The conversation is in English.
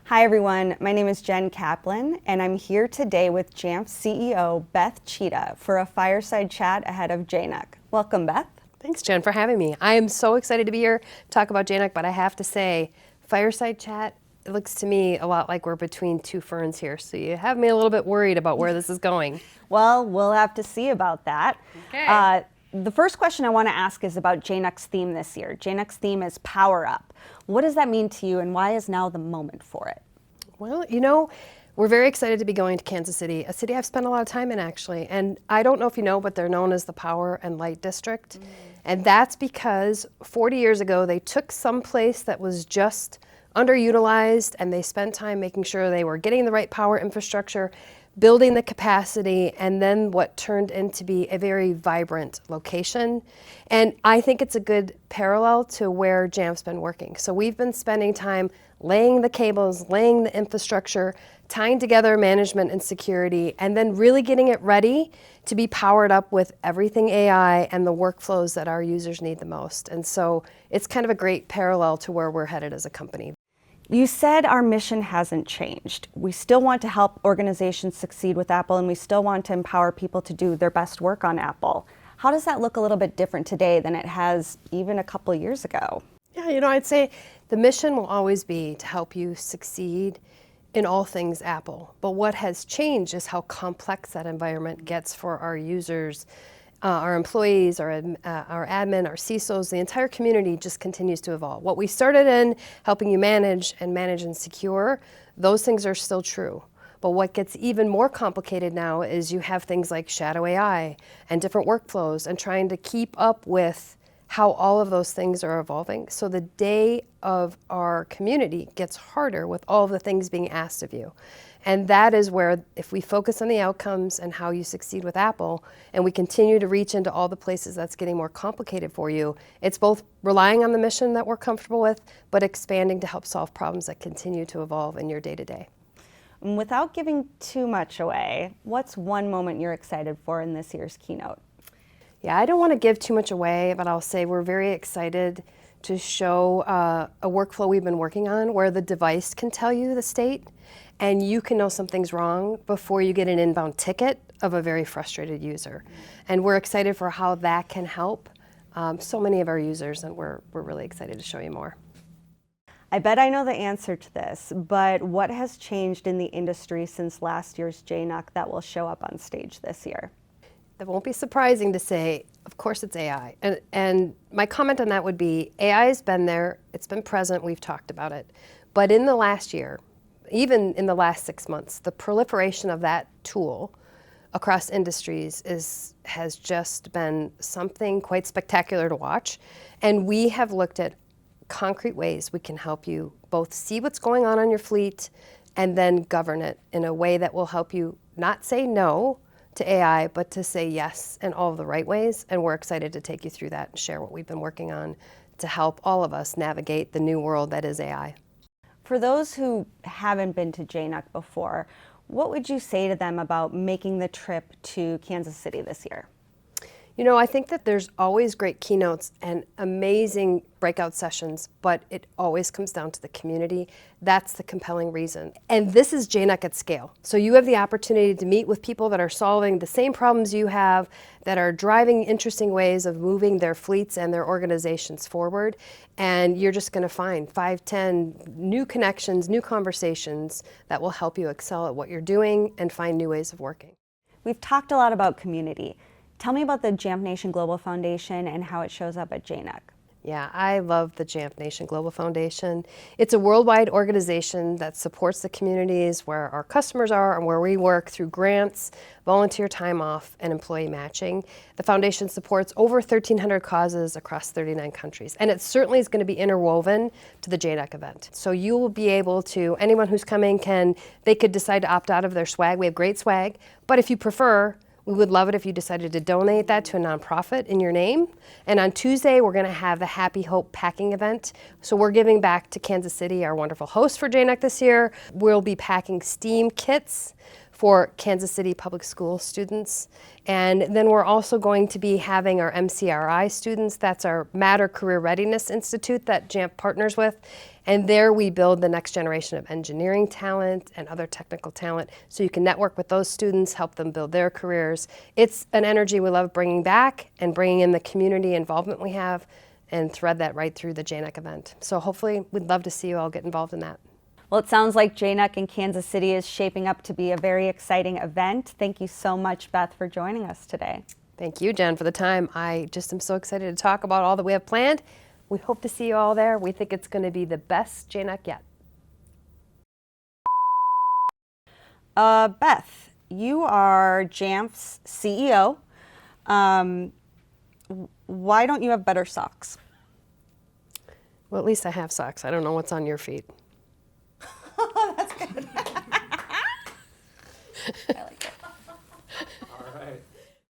Hi everyone, my name is Jen Kaplan and I'm here today with Jamf CEO Beth Tschida for a fireside chat ahead of JNUC. Welcome, Beth. Thanks, Jen, for having me. I am so excited to be here to talk about JNUC, but I have to say, fireside chat, it looks to me a lot like we're between two ferns here, so you have me a little bit worried about where this is going. Well, we'll have to see about that. Okay. The first question I want to ask is about JNUC's theme this year. JNUC's theme is Power Up. What does that mean to you and why is now the moment for it? Well, we're very excited to be going to Kansas City, a city I've spent a lot of time in actually. And I don't know if you know, but they're known as the Power and Light District. And that's because 40 years ago, they took some place that was just underutilized and they spent time making sure they were getting the right power infrastructure, building the capacity, and then what turned into be a very vibrant location. And I think it's a good parallel to where Jamf's been working. So we've been spending time laying the cables, laying the infrastructure, tying together management and security, and then really getting it ready to be powered up with everything AI and the workflows that our users need the most. And so it's kind of a great parallel to where we're headed as a company. You said our mission hasn't changed. We still want to help organizations succeed with Apple and we still want to empower people to do their best work on Apple. How does that look a little bit different today than it has even a couple years ago? Yeah, I'd say the mission will always be to help you succeed in all things Apple. But what has changed is how complex that environment gets for our users, our employees, our admin, our CISOs. The entire community just continues to evolve. What we started in helping you manage and secure, those things are still true. But what gets even more complicated now is you have things like shadow AI and different workflows and trying to keep up with how all of those things are evolving. So the day of our community gets harder with all of the things being asked of you. And that is where, if we focus on the outcomes and how you succeed with Apple, and we continue to reach into all the places that's getting more complicated for you, it's both relying on the mission that we're comfortable with, but expanding to help solve problems that continue to evolve in your day-to-day. Without giving too much away, what's one moment you're excited for in this year's keynote? Yeah, I don't want to give too much away, but I'll say we're very excited to show a workflow we've been working on where the device can tell you the state and you can know something's wrong before you get an inbound ticket of a very frustrated user. And we're excited for how that can help so many of our users, and we're really excited to show you more. I bet I know the answer to this, but what has changed in the industry since last year's JNUC that will show up on stage this year? That won't be surprising to say, of course it's AI. And my comment on that would be, AI has been there, it's been present, we've talked about it. But in the last year, even in the last 6 months, the proliferation of that tool across industries has just been something quite spectacular to watch. And we have looked at concrete ways we can help you both see what's going on your fleet and then govern it in a way that will help you not say no to AI, but to say yes in all of the right ways. And we're excited to take you through that and share what we've been working on to help all of us navigate the new world that is AI. For those who haven't been to JNUC before, what would you say to them about making the trip to Kansas City this year? I think that there's always great keynotes and amazing breakout sessions, but it always comes down to the community. That's the compelling reason. And this is JNUC at scale. So you have the opportunity to meet with people that are solving the same problems you have, that are driving interesting ways of moving their fleets and their organizations forward. And you're just going to find 5, 10 new connections, new conversations that will help you excel at what you're doing and find new ways of working. We've talked a lot about community. Tell me about the Jamf Nation Global Foundation and how it shows up at JNUC. Yeah, I love the Jamf Nation Global Foundation. It's a worldwide organization that supports the communities where our customers are and where we work through grants, volunteer time off, and employee matching. The foundation supports over 1,300 causes across 39 countries, and it certainly is going to be interwoven to the JNUC event. So you will be able to, anyone who's coming they could decide to opt out of their swag. We have great swag, but if you prefer, we would love it if you decided to donate that to a nonprofit in your name. And on Tuesday, we're going to have the Happy Hope packing event. So we're giving back to Kansas City, our wonderful host for JNUC this year. We'll be packing STEAM kits for Kansas City public school students. And then we're also going to be having our MCRI students. That's our Matter Career Readiness Institute that Jamf partners with. And there we build the next generation of engineering talent and other technical talent. So you can network with those students, help them build their careers. It's an energy we love bringing back and bringing in the community involvement we have and thread that right through the JNUC event. So hopefully we'd love to see you all get involved in that. Well, it sounds like JNUC in Kansas City is shaping up to be a very exciting event. Thank you so much, Beth, for joining us today. Thank you, Jen, for the time. I just am so excited to talk about all that we have planned. We hope to see you all there. We think it's going to be the best JNUC yet. Beth, you are Jamf's CEO. Why don't you have better socks? Well, at least I have socks. I don't know what's on your feet. That's good. I like